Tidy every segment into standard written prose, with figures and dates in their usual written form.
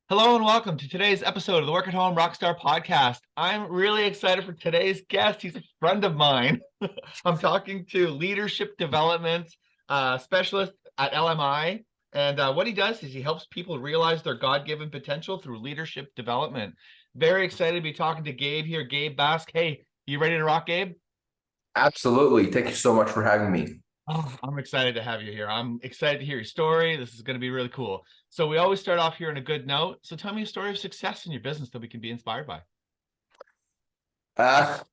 Hello and welcome to today's episode of the Work at Home Rockstar Podcast. I'm really excited for today's guest. He's a friend of mine. I'm talking to leadership development specialist at LMI. And what he does is he helps people realize their God-given potential through leadership development. Very excited to be talking to Gabe here, Gabe Basque. Hey, you ready to rock, Gabe? Absolutely. Thank you so much for having me. Oh, I'm excited to have you here. I'm excited to hear your story. This is going to be really cool. So we always start off here on a good note. So tell me a story of success in your business that we can be inspired by.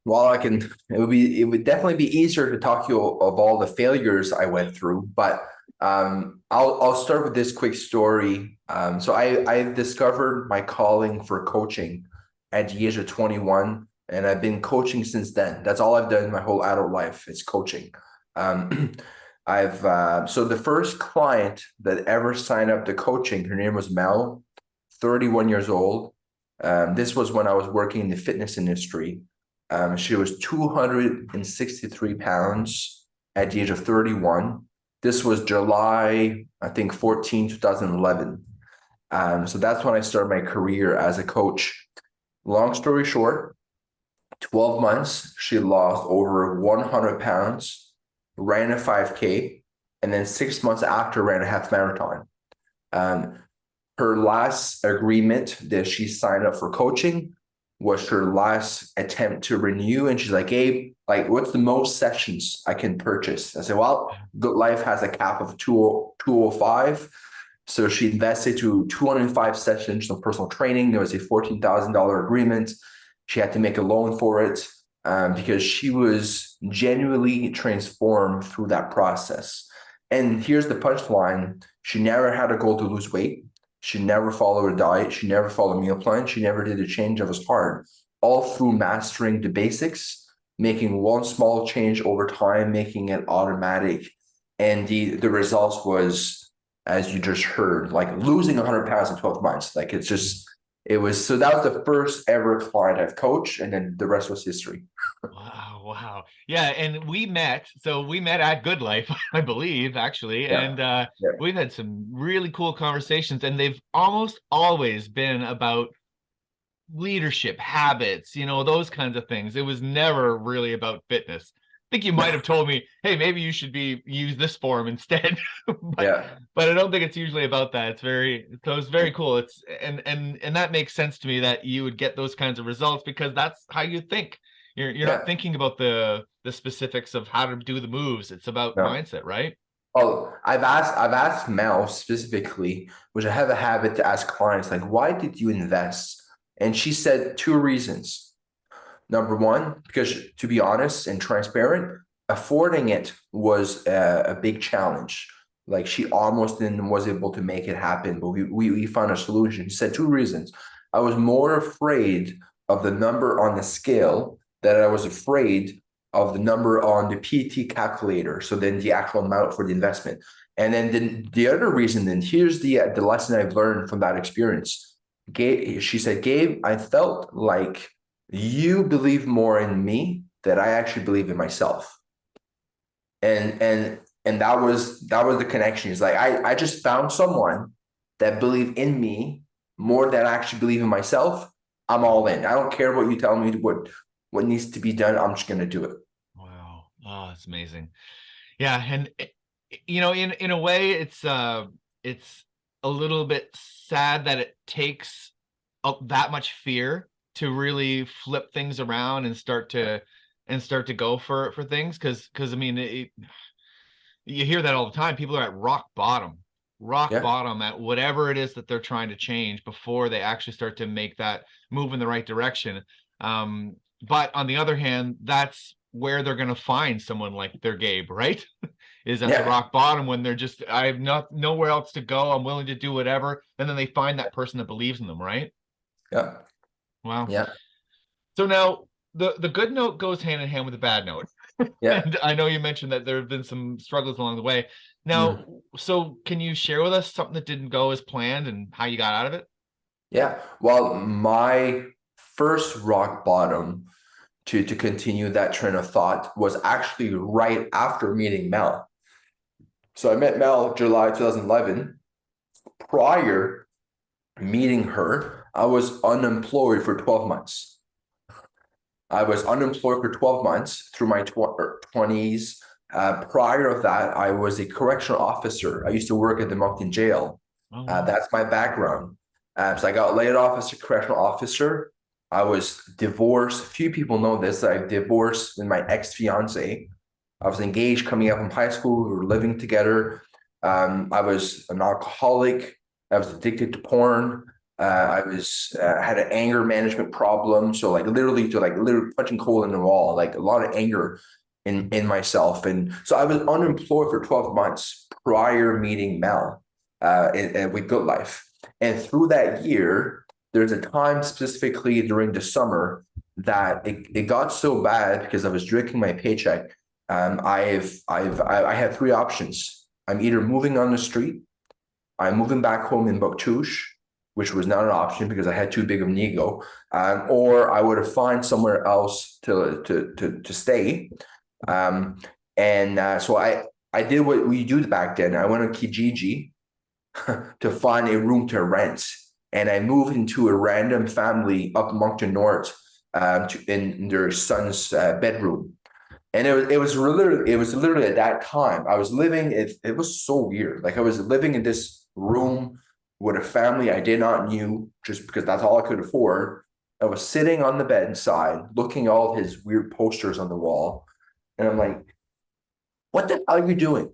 Well, it would definitely be easier to talk to you of all the failures I went through, but I'll start with this quick story. So I discovered my calling for coaching at the age of 21, and I've been coaching since then. That's all I've done my whole adult life is coaching. Um, so the first client that ever signed up to coaching, her name was Mel, 31 years old. This was when I was working in the fitness industry. She was 263 pounds at the age of 31. This was July, I think, 2011. So that's when I started my career as a coach. Long story short, 12 months, she lost over 100 pounds, ran a 5K, and then 6 months after ran a half marathon. Um, Her last agreement that she signed up for coaching was her last attempt to renew. And she's like, Gabe, like, what's the most sessions I can purchase? I said, well, Good Life has a cap of 205. So she invested to 205 sessions of personal training. There was a $14,000 agreement. She had to make a loan for it because she was genuinely transformed through that process. And here's the punchline. She never had a goal to lose weight. She never followed a diet. She never followed a meal plan. She never did a change that was hard. All through mastering the basics, making one small change over time, making it automatic. And the results was, as you just heard, like losing 100 pounds in 12 months. Like it was, so that was the first ever client I've coached. And then the rest was history. Wow, wow. Yeah, and we met at Good Life, I believe, actually, Yeah. and Yeah. we've had some really cool conversations, and they've almost always been about leadership, habits, those kinds of things. It was never really about fitness. I think you might have told me, hey, maybe you should use this form instead. but Yeah. but I don't think it's usually about that. It's very cool. And that makes sense to me that you would get those kinds of results because that's how you think. You're not Yeah. thinking about the specifics of how to do the moves. It's about No. mindset, right? Oh, I've asked Mel specifically, which I have a habit to ask clients, like, why did you invest? And she said two reasons. Number one, because to be honest and transparent, affording it was a big challenge. Like she almost didn't was able to make it happen, but we found a solution. She said two reasons. I was more afraid of the number on the scale that I was afraid of the number on the PT calculator. So then the actual amount for the investment. And then the other reason, then here's the lesson I've learned from that experience. She said, Gabe, I felt like you believe more in me than I actually believe in myself. And that was the connection. It's like I just found someone that believed in me more than I actually believe in myself. I'm all in. I don't care what you tell me what needs to be done. I'm just gonna do it. Wow. Oh, that's amazing. Yeah, and in a way, it's a little bit sad that it takes that much fear to really flip things around and start to go for things because I mean you hear that all the time. People are at rock Yeah. bottom at whatever it is that they're trying to change before they actually start to make that move in the right direction. But on the other hand, that's where they're going to find someone like their Gabe, right? Is at the Yeah. rock bottom when they're just, I have not nowhere else to go. I'm willing to do whatever. And then they find that person that believes in them, right? Yeah. Wow. Yeah. So now the good note goes hand in hand with the bad note. Yeah. And I know you mentioned that there have been some struggles along the way. Mm. Now, so can you share with us something that didn't go as planned and how you got out of it? Yeah. Well, my first rock bottom to continue that train of thought was actually right after meeting Mel. So I met Mel July 2011. Prior, meeting her, I was unemployed for 12 months. I was unemployed for 12 months through my 20s. Prior to that, I was a correctional officer. I used to work at the Moncton jail. Oh, wow. That's my background. So I got laid off as a correctional officer. I was divorced. Few people know this. I divorced with my ex-fiance. I was engaged coming up from high school. We were living together. I was an alcoholic. I was addicted to porn. I was had an anger management problem. So like literally punching coal in the wall, like a lot of anger in myself. And so I was unemployed for 12 months prior meeting Mel with Good Life. And through that year, there's a time specifically during the summer that it got so bad because I was drinking my paycheck. I had three options. I'm either moving on the street, I'm moving back home in Bouctouche, which was not an option because I had too big of an ego, or I would have found somewhere else to stay. So I did what we do back then. I went on Kijiji to find a room to rent, and I moved into a random family up Moncton North in their son's bedroom. And it was literally at that time I was living it was so weird. Like I was living in this room with a family I did not knew just because that's all I could afford. I was sitting on the bed inside looking at all his weird posters on the wall. And I'm like, what the hell are you doing?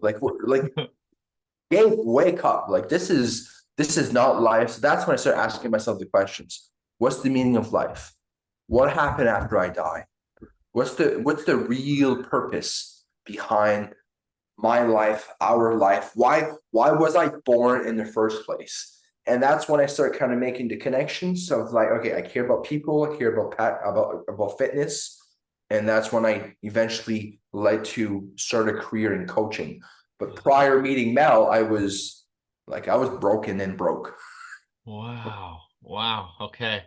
Gabe, wake up. Like this is not life. So that's when I started asking myself the questions. What's the meaning of life? What happened after I die? What's the real purpose behind my life, our life? Why was I born in the first place? And that's when I start kind of making the connections of like, okay, I care about people, I care about fitness, and that's when I eventually led to start a career in coaching. But prior meeting Mel, I was broken and broke. Wow. Wow. Okay.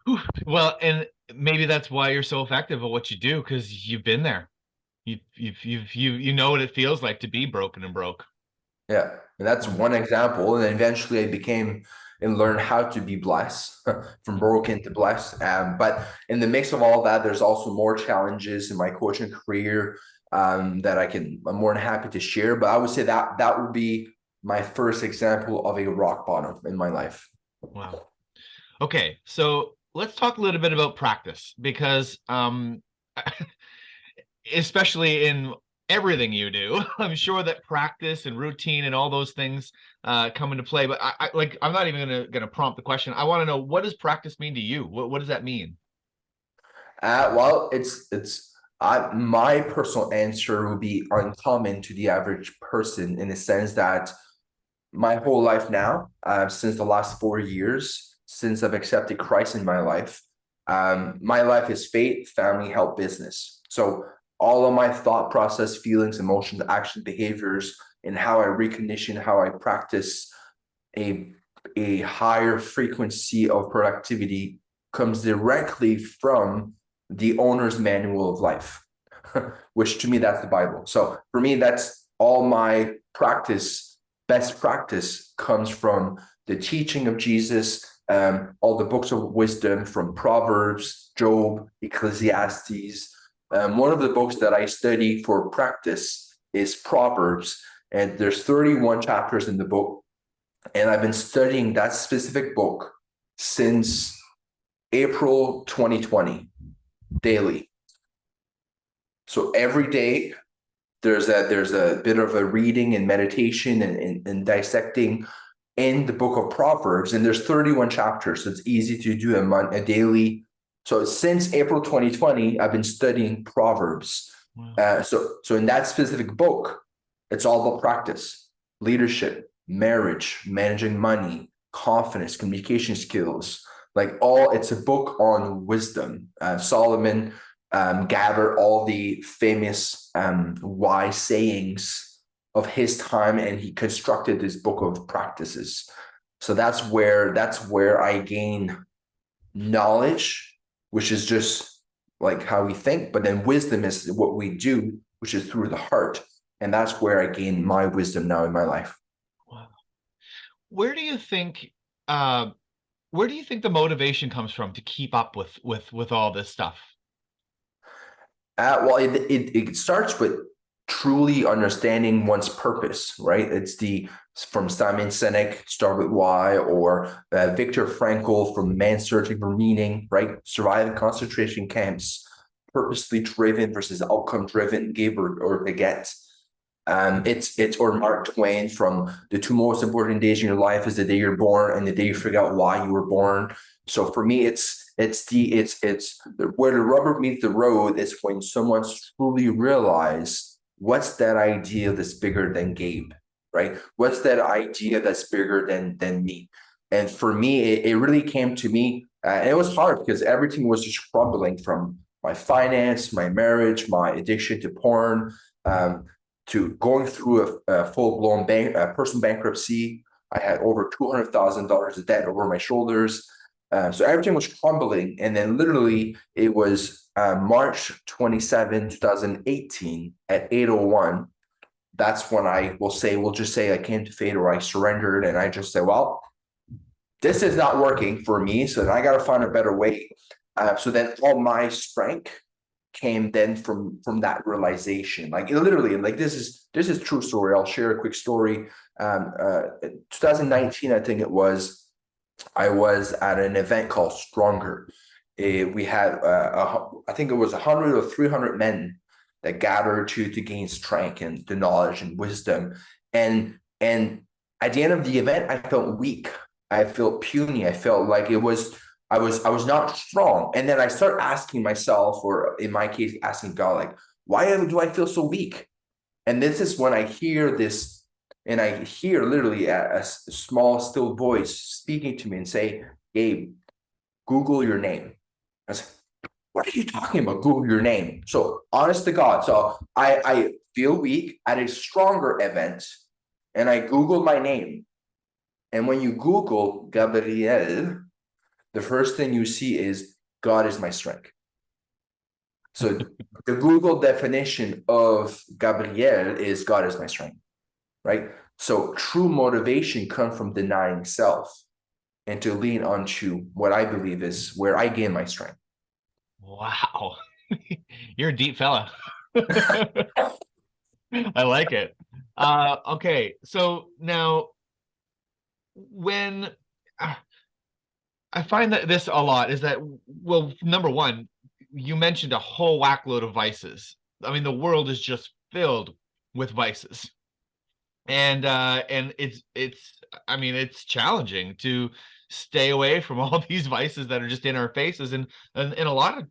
Whew. Well, and maybe that's why you're so effective at what you do, because you've been there. You know what it feels like to be broken and broke. Yeah, and that's Wow. one example. And then eventually I became and learned how to be blessed from broken to blessed. But in the mix of all that, there's also more challenges in my coaching career that I'm more than happy to share. But I would say that that would be my first example of a rock bottom in my life. Wow. Okay, so let's talk a little bit about practice because especially in everything you do, I'm sure that practice and routine and all those things come into play. But I'm not even gonna prompt the question. I want to know, what does practice mean to you? What does that mean? Well, my personal answer would be uncommon to the average person in the sense that my whole life now, since the last 4 years, since I've accepted Christ in my life is faith, family, health, business. So all of my thought process, feelings, emotions, action, behaviors, and how I recondition, how I practice a a higher frequency of productivity comes directly from the owner's manual of life, which to me that's the Bible. So for me, that's all my practice. Best practice comes from the teaching of Jesus, all the books of wisdom from Proverbs, Job, Ecclesiastes. One of the books that I study for practice is Proverbs, and there's 31 chapters in the book. And I've been studying that specific book since April 2020 daily. So every day there's a bit of a reading and meditation and dissecting in the book of Proverbs. And there's 31 chapters, so it's easy to do a daily. So since April 2020, I've been studying Proverbs. Wow. So in that specific book, it's all about practice, leadership, marriage, managing money, confidence, communication skills. It's a book on wisdom. Solomon gathered all the famous wise sayings of his time, and he constructed this book of practices. So that's where I gain knowledge, which is just like how we think, but then wisdom is what we do, which is through the heart. And that's where I gain my wisdom now in my life. Wow. Where do you think where do you think the motivation comes from to keep up with all this stuff? Well, it starts with truly understanding one's purpose, right? It's the from Simon Sinek, Start with Why, or Viktor Frankl from Man's Searching for Meaning, right? Surviving concentration camps, purposely driven versus outcome driven, give or get. It's or Mark Twain from the two most important days in your life is the day you're born and the day you figure out why you were born. So for me, it's where the rubber meets the road is when someone's truly realize what's that idea that's bigger than Gabe, right? What's that idea that's bigger than me? And for me, it really came to me, and it was hard because everything was just crumbling from my finance, my marriage, my addiction to porn. To going through a full-blown personal bankruptcy. I had over $200,000 of debt over my shoulders. So everything was crumbling. And then literally it was March 27, 2018 at 8:01. That's when we'll just say I came to faith or I surrendered. And I just said, well, this is not working for me. So then I got to find a better way. So then all my strength came then from that realization. Like literally, like this is true story. I'll share a quick story. 2019, I think it was. I was at an event called Stronger. We had I think it was 100 or 300 men that gathered to gain strength and the knowledge and wisdom. And at the end of the event, I felt weak. I felt puny. I felt like I was not strong. And then I start asking myself, or in my case, asking God, like, why do I feel so weak? And this is when I hear this, and I hear literally a small, still voice speaking to me and say, Gabe, Google your name. I said, what are you talking about? Google your name. So honest to God. So I feel weak at a Stronger event, and I Googled my name. And when you Google Gabriel, the first thing you see is God is my strength. So the Google definition of Gabriel is God is my strength, right? So true motivation comes from denying self and to lean onto what I believe is where I gain my strength. Wow. You're a deep fella. I like it. Okay, so now when I find that this a lot is that, well, number one, you mentioned a whole whackload of vices. I mean, the world is just filled with vices. And it's I mean, it's challenging to stay away from all these vices that are just in our faces. And in a lot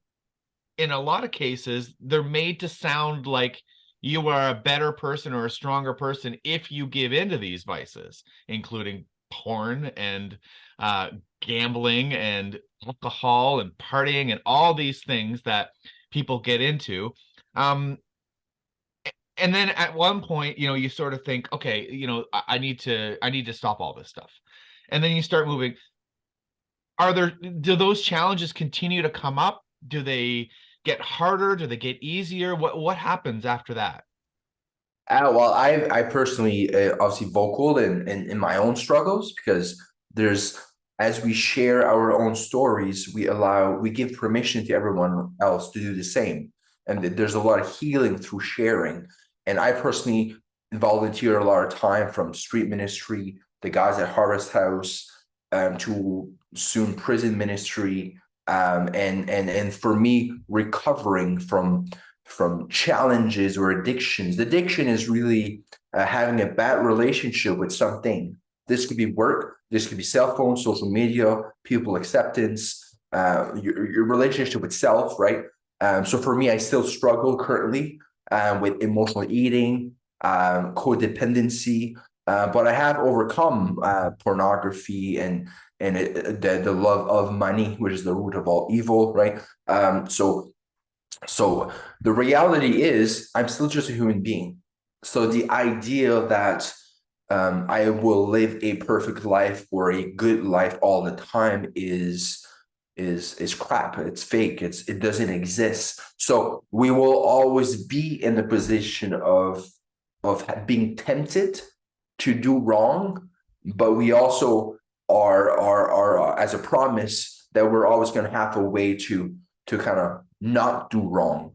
of cases, they're made to sound like you are a better person or a stronger person if you give into these vices, including porn and uh, gambling and alcohol and partying and all these things that people get into. Um, and then at one point, you sort of think, okay, I need to stop all this stuff. And then you start moving. Do those challenges continue to come up? Do they get harder? Do they get easier? What happens after that? Well, I personally obviously vocal in my own struggles because there's as we share our own stories, we give permission to everyone else to do the same, and there's a lot of healing through sharing. And I personally volunteer a lot of time from street ministry, the guys at Harvest House, to soon prison ministry, and for me recovering from challenges or addictions. Addiction is really having a bad relationship with something. This could be work, this could be cell phone, social media, people acceptance, your relationship with self, right? So for me, I still struggle currently with emotional eating, codependency, but I have overcome pornography and the love of money, which is the root of all evil, right? So the reality is, I'm still just a human being. So the idea that I will live a perfect life or a good life all the time is crap. It's fake. It doesn't exist. So we will always be in the position of being tempted to do wrong, but we also are as a promise that we're always going to have a way to kind of not do wrong.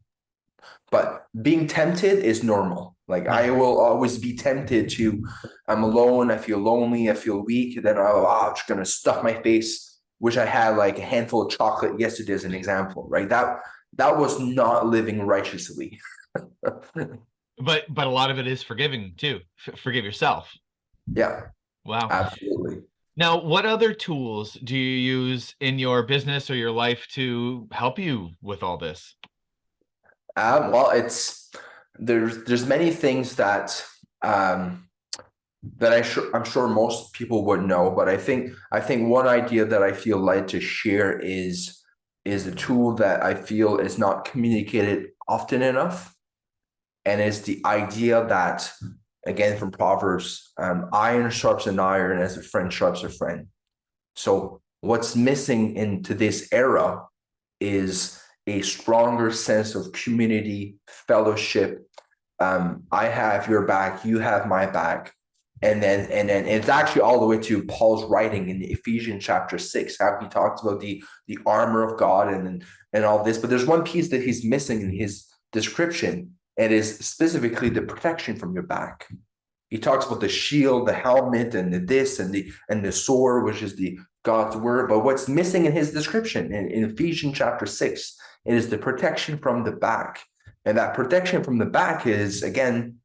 But being tempted is normal. Like I will always be tempted to, I'm alone, I feel lonely, I feel weak, then I'm just gonna stuff my face. Wish I had like a handful of chocolate yesterday as an example, right? That was not living righteously. But a lot of it is forgiving too. Forgive yourself. Yeah, Wow. absolutely. Now, what other tools do you use in your business or your life to help you with all this? Well, it's there's many things um, that I'm sure most people would know, but I think one idea that I feel led to share is a tool that I feel is not communicated often enough, and is the idea that, again, from Proverbs, iron sharpens an iron as a friend sharpens a friend. So what's missing in today's era is a stronger sense of community, fellowship. I have your back, you have my back. And then it's actually all the way to Paul's writing in Ephesians chapter 6, how he talks about the armor of God and all this. But there's one piece that he's missing in his description, and is specifically the protection from your back. He talks about the shield, the helmet, and the this and the sword, which is the God's word. But what's missing in his description in Ephesians chapter 6, it is the protection from the back. And that protection from the back is, again,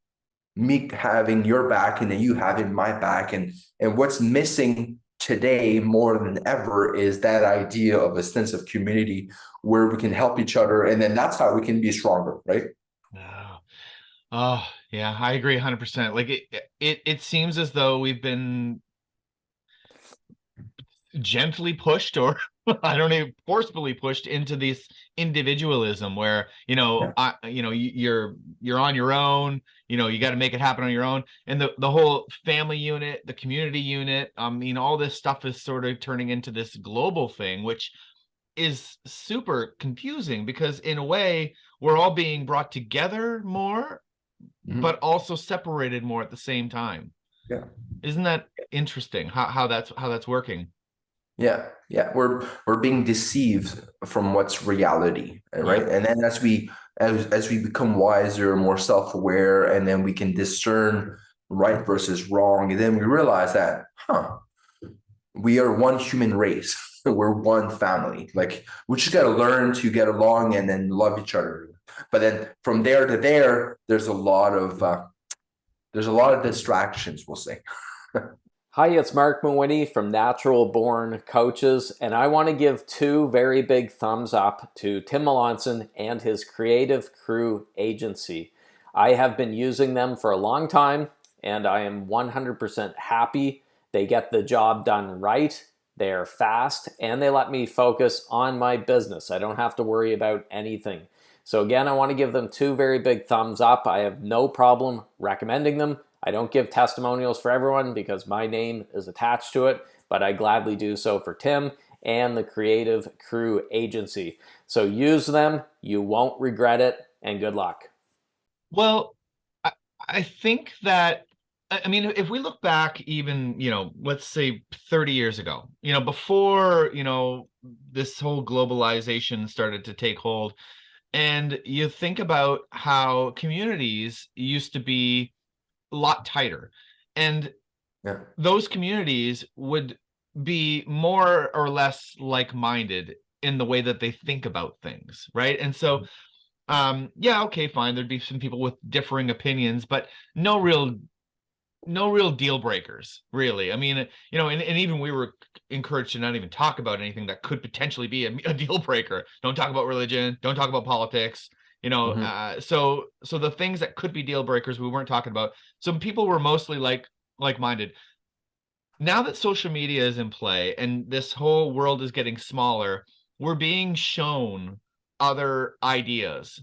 me having your back and then you having my back. And what's missing today more than ever is that idea of a sense of community where we can help each other. And then that's how we can be stronger, right? Oh, oh yeah, I agree 100%. Like it seems as though we've been gently pushed, or I don't know, forcefully pushed into this individualism where, Yeah. you're on your own, you got to make it happen on your own. And the whole family unit, the community unit, all this stuff is sort of turning into this global thing, which is super confusing because in a way we're all being brought together more, Mhm. but also separated more at the same time. Yeah. Isn't that interesting how that's working? Yeah, yeah, we're being deceived from what's reality, Yeah. right? And then as we become wiser, more self-aware, and then we can discern right versus wrong, and then we realize that, we are one human race. We're one family. Like we just gotta learn to get along and then love each other. But then from there to there, there's a lot of distractions, we'll say. Hi, it's Mark Mawhinney from Natural Born Coaches, and I want to give two very big thumbs up to Tim Melanson and his Creative Crew Agency. I have been using them for a long time, and I am 100% happy. They get the job done right, they're fast, and they let me focus on my business. I don't have to worry about anything. So again, I want to give them two very big thumbs up. I have no problem recommending them. I don't give testimonials for everyone because my name is attached to it, but I gladly do so for Tim and the Creative Crew Agency. So use them, you won't regret it, and good luck. Well, I think that, I mean, if we look back even, let's say 30 years ago, before, this whole globalization started to take hold, and you think about how communities used to be a lot tighter, and Yeah. those communities would be more or less like-minded in the way that they think about things, right? And so yeah, okay, fine, there'd be some people with differing opinions, but no real deal breakers, really. I mean, and even we were encouraged to not even talk about anything that could potentially be a deal breaker. Don't talk about religion, don't talk about politics, Mhm. so the things that could be deal breakers we weren't talking about. So people were mostly like-minded. Now that social media is in play and this whole world is getting smaller, we're being shown other ideas.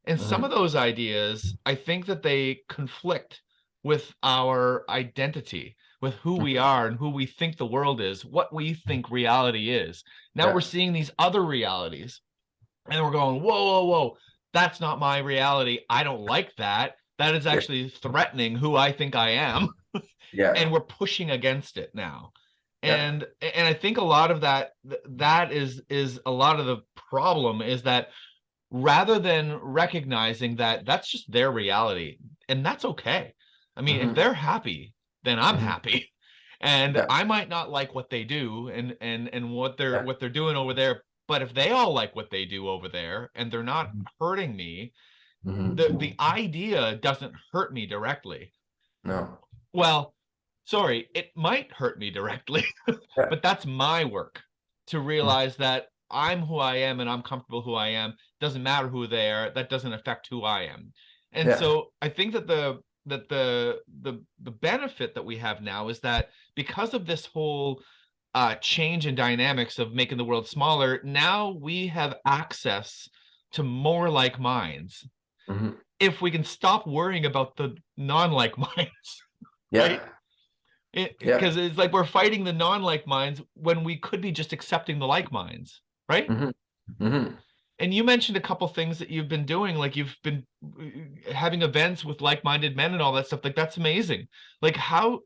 And some of Mhm. those ideas, I think that they conflict with our identity, with who we Mhm. are and who we think the world is, what we think reality is. Now we're Yeah. seeing these other realities and we're going, whoa, whoa, whoa, that's not my reality. I don't like that. That is Yeah. actually threatening who I think I am. Yeah. And we're pushing against it now. Yeah. And I think a lot of that is a lot of the problem, is that rather than recognizing that that's just their reality, and that's okay. I mean, if Hmm. they're happy, then I'm Hmm. happy. And Yeah. I might not like what they do and Yeah. what they're doing over there, but if they all like what they do over there and they're not hurting me, the Hmm. idea doesn't hurt me directly. No. Well, sorry, it might hurt me directly, Yeah. but that's my work to realize that I'm who I am and I'm comfortable who I am. Doesn't matter who they are. That doesn't affect who I am. And Yeah. so I think that the benefit that we have now is that because of this whole change in dynamics of making the world smaller, now we have access to more like minds. Hmm. If we can stop worrying about the non-like minds, right? Yeah. Yeah. Because it's like we're fighting the non-like minds when we could be just accepting the like minds, right? Hmm. Hmm. And you mentioned a couple things that you've been doing, like you've been having events with like-minded men and all that stuff. Like that's amazing. Like how,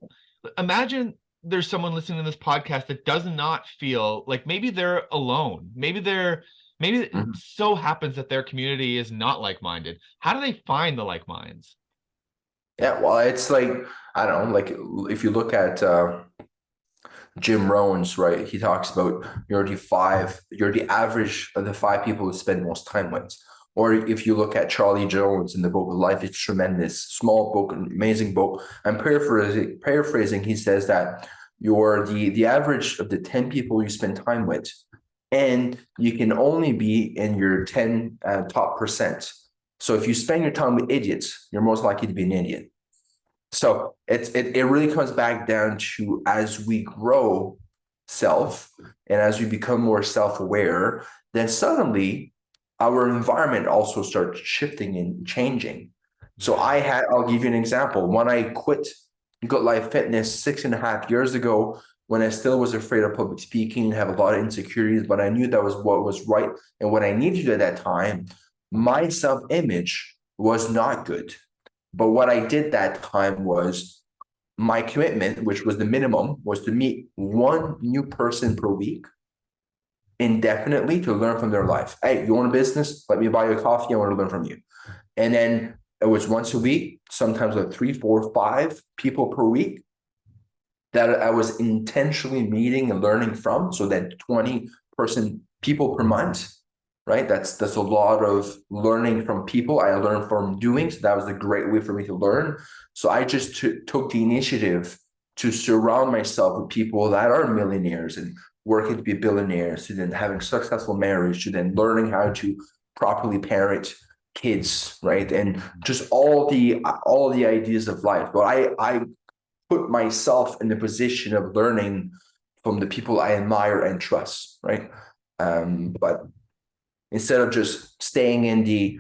imagine there's someone listening to this podcast that does not feel like maybe they're alone. Maybe it Hmm. so happens that their community is not like-minded. How do they find the like minds? Yeah. Well, it's like, I don't know, like if you look at Jim Rohn's, right? He talks about you're the average of the five people who spend most time with. Or if you look at Charlie Jones in the book Life is Tremendous, small book, amazing book. I'm paraphrasing, he says that you're the average of the 10 people you spend time with, and you can only be in your 10 top percent. So if you spend your time with idiots, you're most likely to be an idiot. So it really comes back down to, as we grow self and as we become more self-aware, then suddenly our environment also starts shifting and changing. So Yeah. I'll give you an example. When I quit Good Life Fitness 6.5 years ago, when I still was afraid of public speaking, have a lot of insecurities, but I knew that was what was right and what I needed at that time, my self-image was not good. But what I did that time was my commitment, which was the minimum, was to meet one new person per week indefinitely to learn from their life. Hey, you want a business? Let me buy you a coffee. I want to learn from you. And then it was once a week, sometimes like 3, 4, 5 people per week that I was intentionally meeting and learning from. So that 20 people per month, right? That's a lot of learning from people. I learned from doing. So that was a great way for me to learn. So I just took the initiative to surround myself with people that are millionaires and working to be billionaires, to then having successful marriage, to then learning how to properly parent kids, right? And just all the ideas of life. But I put myself in the position of learning from the people I admire and trust, right? But instead of just staying in the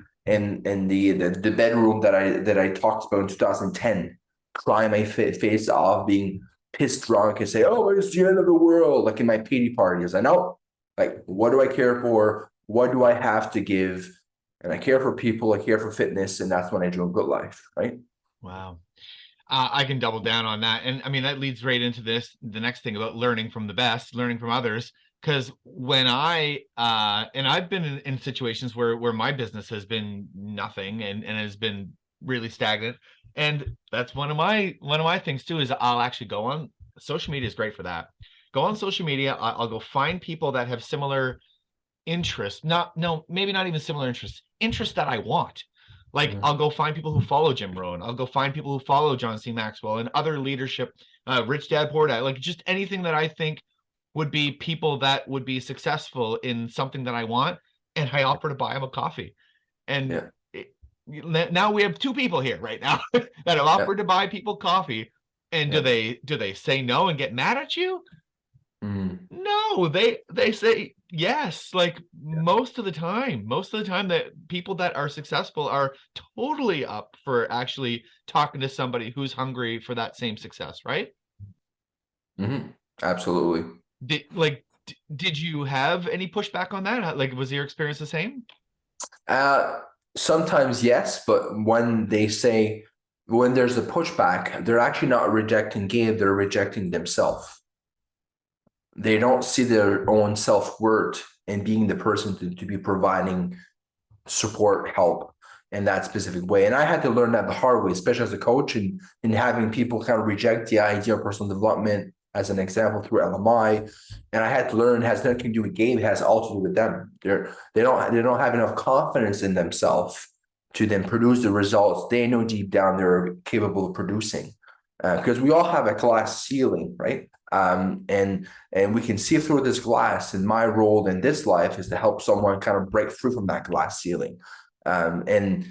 bedroom that I talked about in 2010, crying my face off, being pissed drunk, and say, "Oh, it's the end of the world," like in my pity parties. I know, like, what do I care for? What do I have to give? And I care for people. I care for fitness, and that's when I joined Good Life, right? Wow. I can double down on that. And I mean, that leads right into the next thing about learning from the best, learning from others. Because when and I've been in situations where my business has been nothing and has been really stagnant. And that's one of my things too, is I'll actually go on social media is great for that. Go on social media, I'll go find people that have similar interests, not no, maybe not even similar interests that I want. Like Mhm. I'll go find people who follow Jim Rohn. I'll go find people who follow John C. Maxwell and other leadership, Rich Dad Poor Dad, like just anything that I think would be people that would be successful in something that I want, and I offer to buy them a coffee. And Yeah, now we have two people here right now that have yeah. offered to buy people coffee. And Yeah. do they say no and get mad at you? Mm. No, they say yes. Like Yeah. most of the time that people that are successful are totally up for actually talking to somebody who's hungry for that same success, right? Hmm. Absolutely. Did you have any pushback on that? Like, was your experience the same? Uh, Sometimes yes, but when there's a pushback, they're actually not rejecting Gabe, they're rejecting themselves. they don't see their own self-worth in being the person to be providing support, help in that specific way. And I had to learn that the hard way, especially as a coach, and having people kind of reject the idea of personal development as an example through LMI. And I had to learn it has nothing to do with game, it has all to do with them. They don't have enough confidence in themselves to then produce the results they know deep down they're capable of producing. Because we all have a glass ceiling, right? And we can see through this glass. And my role in this life is to help someone kind of break through from that glass ceiling. And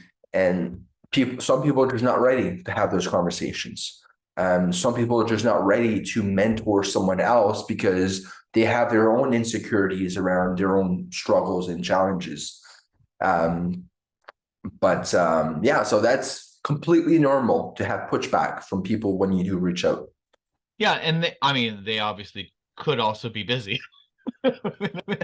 some people are just not ready to have those conversations. Some people are just not ready to mentor someone else because they have their own insecurities around their own struggles and challenges. Yeah, so that's completely normal to have pushback from people when you do reach out. Yeah, and I mean, they obviously could also be busy. Have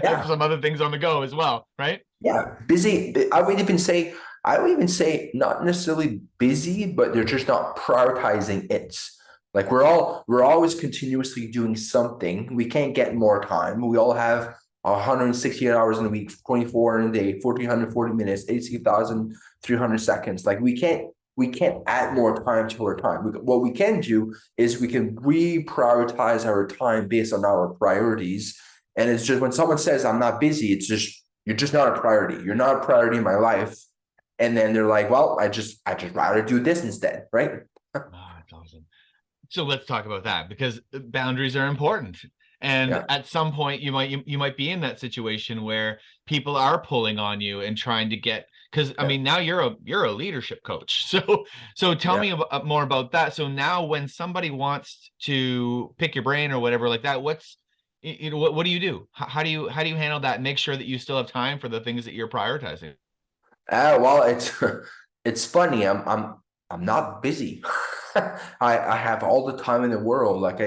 Yeah, some other things on the go as well, right? yeah, busy. I would even say not necessarily busy, but they're just not prioritizing it. Like we're always continuously doing something. We can't get more time. We all have 168 hours in a week, 24 in a day, 1,440 minutes, 86,300 seconds. Like we can't add more time to our time. What we can do is we can reprioritize our time based on our priorities. And it's just when someone says I'm not busy, it's just you're just not a priority. You're not a priority in my life. And then they're like, well, I just rather do this instead, right? Oh, that's awesome. So let's talk about that because boundaries are important. And Yeah, at some point you might be in that situation where people are pulling on you and trying to get because I yeah, mean now you're a leadership coach. So tell yeah. me more about that. So now when somebody wants to pick your brain or whatever like that, what do you do? How do you handle that and make sure that you still have time for the things that you're prioritizing? Well, it's funny. I'm not busy. I have all the time in the world. Like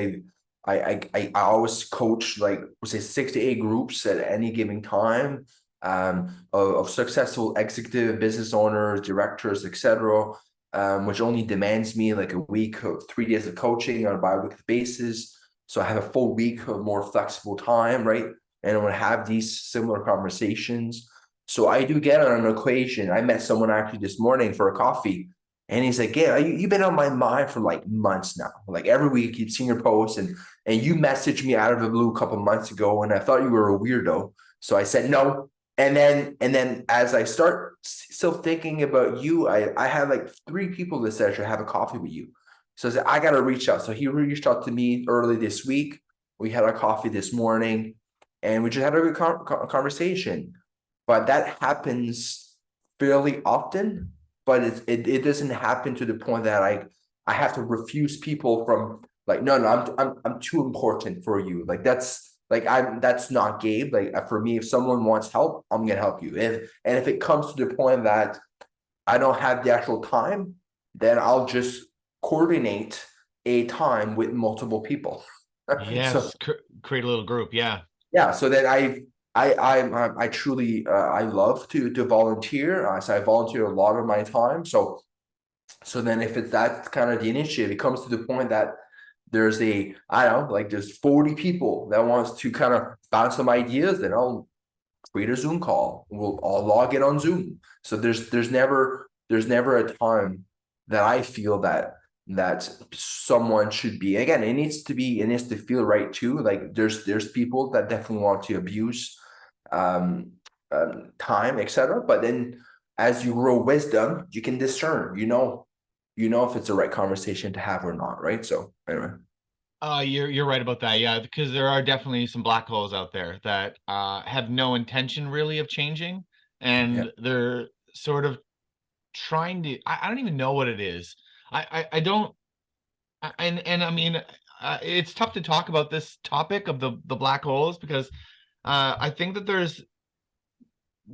I always coach like say 6 to 8 groups at any given time, of successful executive business owners, directors, etc. Which only demands me like a week of 3 days of coaching on a bi-weekly basis. So I have a full week of more flexible time, right? And I want to have these similar conversations. So I do get on an equation. I met someone actually this morning for a coffee, and he's like, "Yeah, you've been on my mind for like months now. Like every week, you've seen your posts, and you messaged me out of the blue a couple months ago, and I thought you were a weirdo. So I said no. And then as I start still thinking about you, I had like 3 people that said I should have a coffee with you. So I said, I gotta reach out. So he reached out to me early this week. We had our coffee this morning, and we just had a good conversation, but that happens fairly often. But it doesn't happen to the point that I have to refuse people from like no, I'm too important for you. Like that's not Gabe. Like for me, if someone wants help, I'm gonna help you. If it comes to the point that I don't have the actual time, then I'll just coordinate a time with multiple people. So Yes, create a little group. Yeah. yeah, so then I truly I love to volunteer. So I volunteer a lot of my time. So then if it's that kind of the initiative, it comes to the point that there's I don't know, like there's 40 people that wants to kind of bounce some ideas, then I'll create a Zoom call. We'll all log in on Zoom. So there's never a time that I feel that someone should be. Again, it needs to feel right too. Like there's people that definitely want to abuse um, time, etc. But then as you grow wisdom, you can discern. You know if it's the right conversation to have or not, right? So anyway, You're right about that. Yeah, because there are definitely some black holes out there that have no intention really of changing, yeah, and they're sort of trying to. I don't even know what it is. I don't. And I mean, it's tough to talk about this topic of the black holes because I think that there's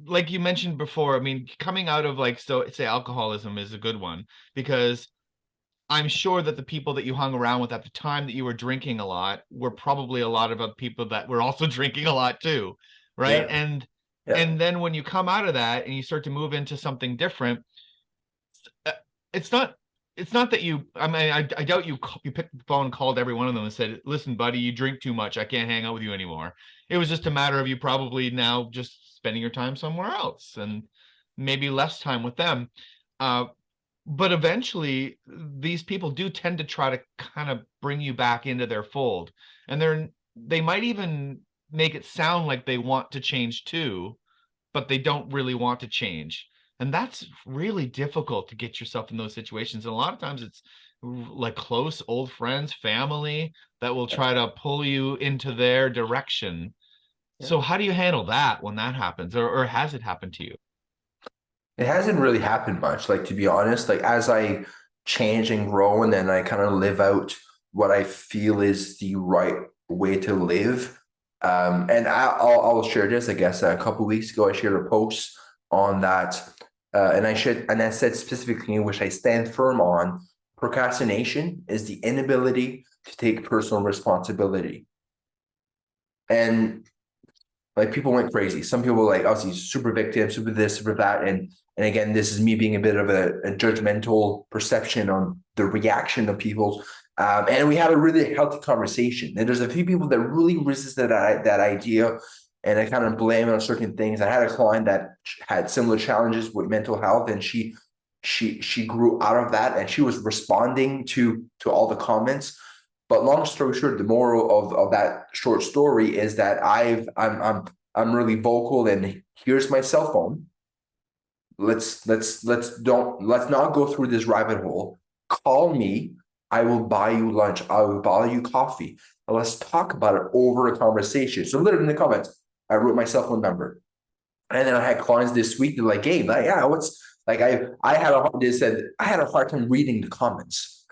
like you mentioned before. I mean, coming out of like so say alcoholism is a good one because I'm sure that the people that you hung around with at the time that you were drinking a lot were probably a lot of other people that were also drinking a lot too, right? yeah, yeah, And then when you come out of that and you start to move into something different, uh, it's not it's not that you, I mean, I doubt you picked the phone and called every one of them and said, listen, buddy, you drink too much. I can't hang out with you anymore. It was just a matter of you probably now just spending your time somewhere else and maybe less time with them. But eventually these people do tend to try to kind of bring you back into their fold. And they might even make it sound like they want to change too, but they don't really want to change. And that's really difficult to get yourself in those situations. And a lot of times it's like close old friends, family that will try to pull you into their direction. Yeah. So how do you handle that when that happens, or has it happened to you? It hasn't really happened much, like to be honest. Like as I change and grow, and then I kind of live out what I feel is the right way to live. And I'll share this. I guess a couple of weeks ago, I shared a post on that, and I said specifically, which I stand firm on. Procrastination is the inability to take personal responsibility, and like people went crazy. Some people were like obviously super victim, super this, super that, and again, this is me being a bit of a judgmental perception on the reaction of people. And we had a really healthy conversation. And there's a few people that really resisted that idea, and I kind of blame it on certain things. I had a client that had similar challenges with mental health, and she grew out of that, and she was responding to all the comments. But long story short, the moral of that short story is that I'm really vocal, and here's my cell phone. Let's not go through this rabbit hole. Call me. I will buy you lunch. I will buy you coffee. And let's talk about it over a conversation. So literally in the comments, I wrote my cell phone number. And then I had clients this week, they're like, Gabe, like, yeah, what's like they said I had a hard time reading the comments.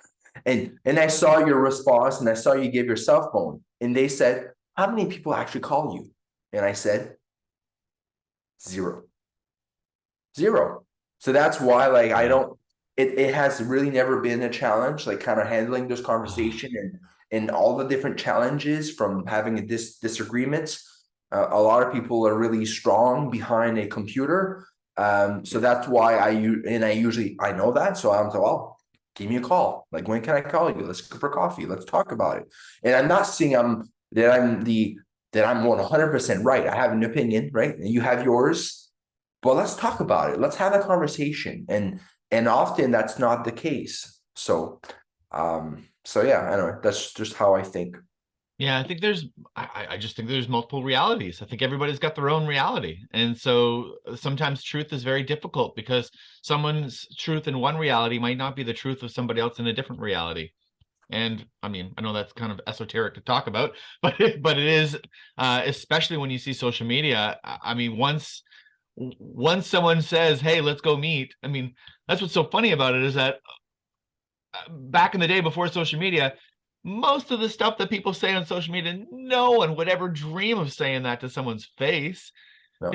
And I saw your response, and I saw you gave your cell phone. And they said, how many people actually call you? And I said, zero. So that's why, like, I don't, it has really never been a challenge, like kind of handling this conversation and all the different challenges from having disagreements. A lot of people are really strong behind a computer. So that's why I know that. So I'm like, well, give me a call. Like, when can I call you? Let's go for coffee. Let's talk about it. And I'm not saying I'm 100% right. I have an opinion, right? And you have yours. But let's talk about it. Let's have a conversation. And often that's not the case. So yeah, anyway, that's just how I think. Yeah, I just think there's multiple realities. I think everybody's got their own reality. And so sometimes truth is very difficult because someone's truth in one reality might not be the truth of somebody else in a different reality. And I mean, I know that's kind of esoteric to talk about, but it is, especially when you see social media. I mean, once someone says, hey, let's go meet, I mean, that's what's so funny about it is that back in the day before social media, most of the stuff that people say on social media, no one would ever dream of saying that to someone's face. No.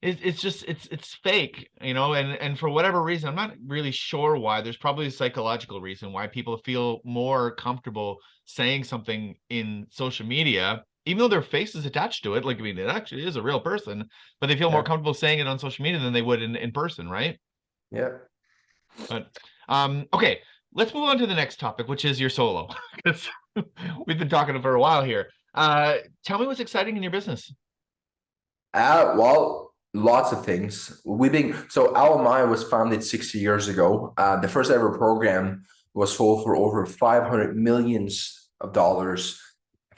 It's fake, you know, and for whatever reason, I'm not really sure why. There's probably a psychological reason why people feel more comfortable saying something in social media, even though their face is attached to it. Like, I mean, it actually is a real person, but they feel more comfortable saying it on social media than they would in person, right? Yeah. But okay, let's move on to the next topic, which is your solo. Because we've been talking for a while here. Tell me what's exciting in your business. Well, lots of things. So LMI was founded 60 years ago. The first ever program was sold for over 500 millions of dollars.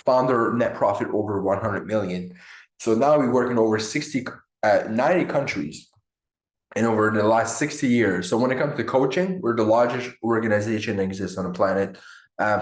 Founder net profit over 100 million. So now we work in over 90 countries and over the last 60 years. So when it comes to coaching, we're the largest organization that exists on the planet.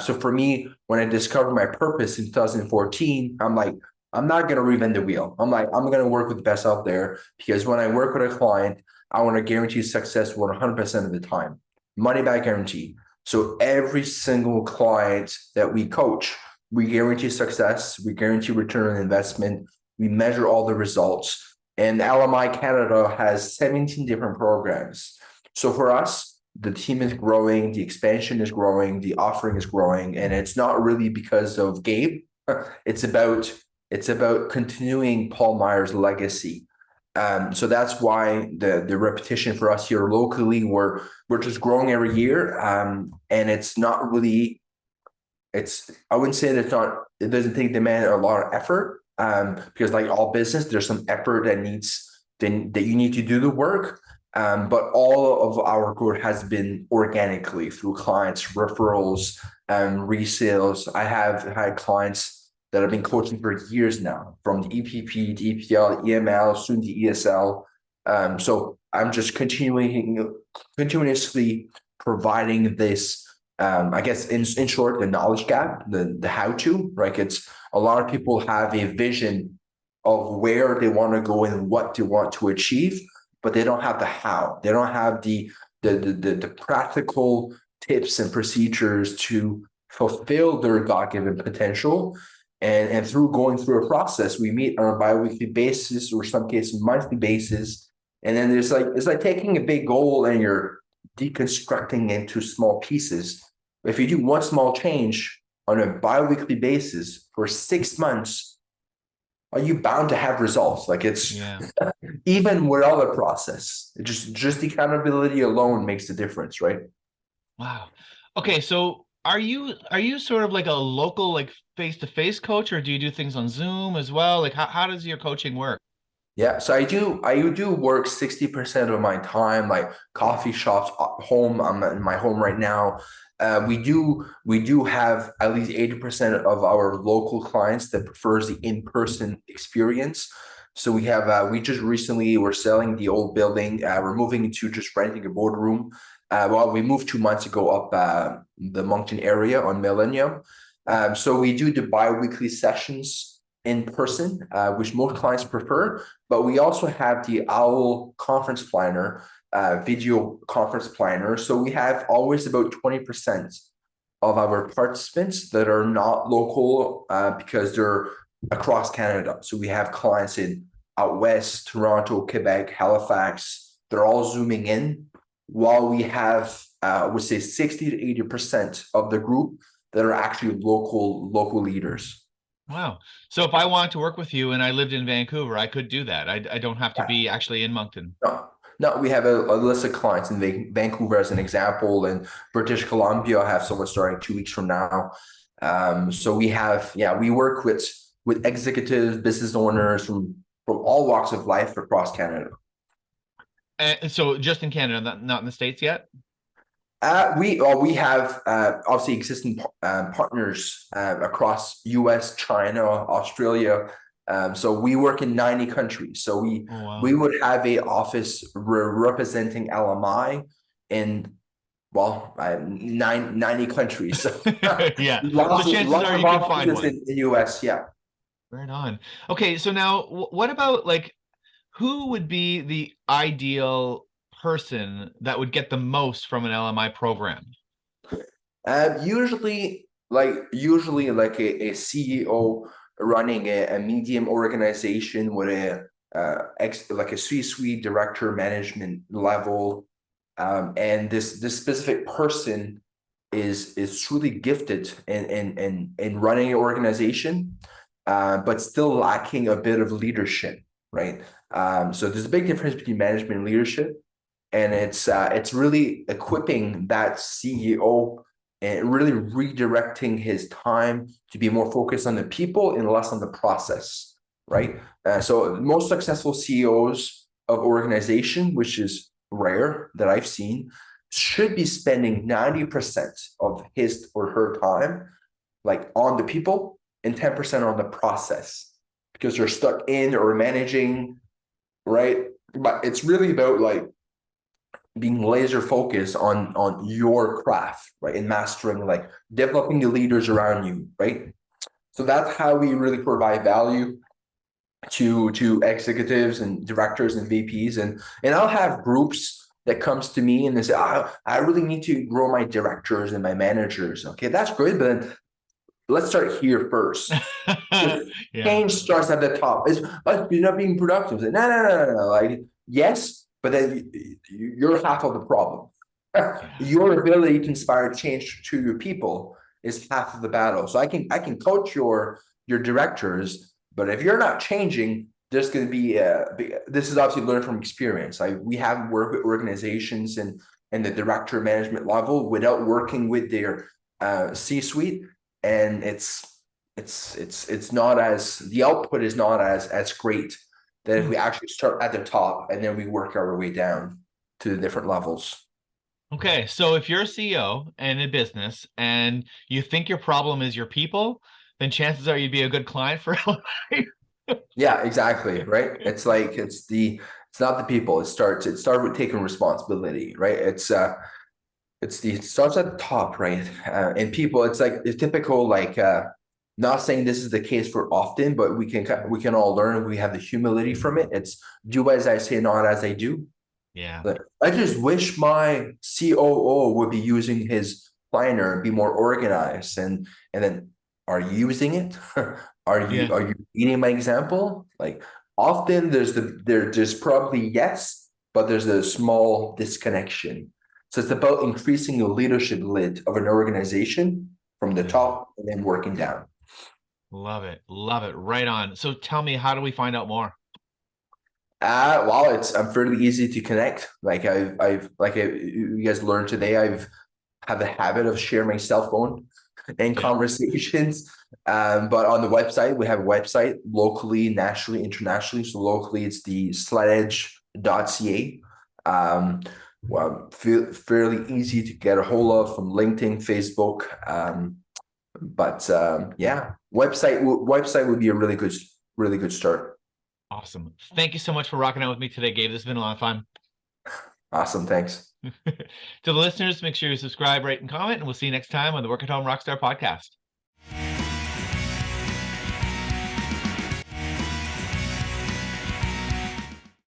So for me, when I discovered my purpose in 2014, I'm like, I'm not going to reinvent the wheel. I'm like, I'm going to work with the best out there, because when I work with a client, I want to guarantee success 100% of the time. Money back guarantee. So every single client that we coach, we guarantee success. We guarantee return on investment. We measure all the results. And LMI Canada has 17 different programs. So for us, the team is growing, the expansion is growing, the offering is growing, and it's not really because of Gabe. It's about continuing Paul Meyer's legacy. So that's why the repetition for us here locally, we're just growing every year. And it's not really, I wouldn't say that it doesn't take demand a lot of effort. Because like all business, there's some effort that you need to do the work. But all of our growth has been organically through clients, referrals, resales. I have had clients that I've been coaching for years now, from the EPP, the EPL, EML, soon the ESL. So I'm just continuously providing this. I guess in short, the knowledge gap, the how to, right? It's a lot of people have a vision of where they want to go and what they want to achieve, but they don't have the how. They don't have the practical tips and procedures to fulfill their God-given potential. And through going through a process, we meet on a bi-weekly basis, or some cases monthly basis. And then it's like taking a big goal and you're deconstructing into small pieces. If you do one small change on a bi-weekly basis for 6 months, are you bound to have results? Like it's even without a process, just the accountability alone makes the difference, right? Wow. Okay, so are you sort of like a local, like face-to-face coach, or do you do things on Zoom as well? Like how does your coaching work? Yeah, so I do work 60% of my time, like coffee shops, home. I'm in my home right now. We do have at least 80% of our local clients that prefers the in-person experience. So we just recently we're selling the old building. We're moving into just renting a boardroom. Well, we moved 2 months ago up the Moncton area on Millennium. So we do the bi-weekly sessions in person, which most clients prefer, but we also have the OWL conference planner, video conference planner. So we have always about 20% of our participants that are not local because they're across Canada. So we have clients out west, Toronto, Quebec, Halifax. They're all zooming in, while we have, I would say 60 to 80% of the group that are actually local leaders. Wow. So if I wanted to work with you and I lived in Vancouver, I could do that. I don't have to be actually in Moncton. No, we have a list of clients in Vancouver as an example, and British Columbia. I have someone starting 2 weeks from now. So we work with executives, business owners from all walks of life across Canada. And so just in Canada, not in the States yet? We have obviously existing partners across US, China, Australia. So we work in 90 countries. So we would have a office representing LMI in 90 countries. So Yeah. lots So chances are of you can find offices one. in the US. Yeah. Right on. Okay, so now what about, like, who would be the ideal person that would get the most from an LMI program? Usually like a CEO running a medium organization with like a C-suite director management level, and this specific person is truly gifted in running an organization, but still lacking a bit of leadership, right? So there's a big difference between management and leadership, and it's really equipping that CEO and really redirecting his time to be more focused on the people and less on the process, right? So most successful CEOs of organization, which is rare that I've seen, should be spending 90% of his or her time like on the people and 10% on the process, because they're stuck in or managing, right? But it's really about like being laser focused on your craft, right? And mastering, like developing the leaders around you, right? So that's how we really provide value to executives and directors and VPs. And I'll have groups that comes to me and they say, I really need to grow my directors and my managers. Okay, that's great, but let's start here first. Change starts at the top. You're not being productive. No. Like, yes, but then you're half of the problem. Your ability to inspire change to your people is half of the battle. So I can coach your directors, but if you're not changing, there's going to be this is obviously learned from experience. We have worked with organizations and the director management level without working with their C-suite, and it's not as, the output is not as great that if we actually start at the top and then we work our way down to the different levels. Okay, so if you're a CEO in a business and you think your problem is your people, then chances are you'd be a good client for Yeah, exactly. Right. It's like it's not the people. It starts with taking responsibility. Right. It starts at the top, right? And people, it's like it's typical, like not saying this is the case for often, but we can all learn. We have the humility from it. It's do as I say, not as I do. Yeah. But I just wish my COO would be using his planner and be more organized. And then, are you using it? Are you eating my example? Like often there's probably yes, but there's a small disconnection. So it's about increasing the leadership lid of an organization from the top and then working down. Love it. Love it. Right on. So tell me, how do we find out more? Well, I'm fairly easy to connect. Like you guys learned today, I've have the habit of sharing my cell phone in conversations. But on the website, we have a website locally, nationally, internationally. So locally, it's the slededge.ca. Well, fairly easy to get a hold of from LinkedIn, Facebook. Yeah, website would be a really good start. Awesome. Thank you so much for rocking out with me today, Gabe. This has been a lot of fun. Awesome. Thanks. To the listeners, make sure you subscribe, rate, and comment, and we'll see you next time on the Work at Home Rockstar podcast.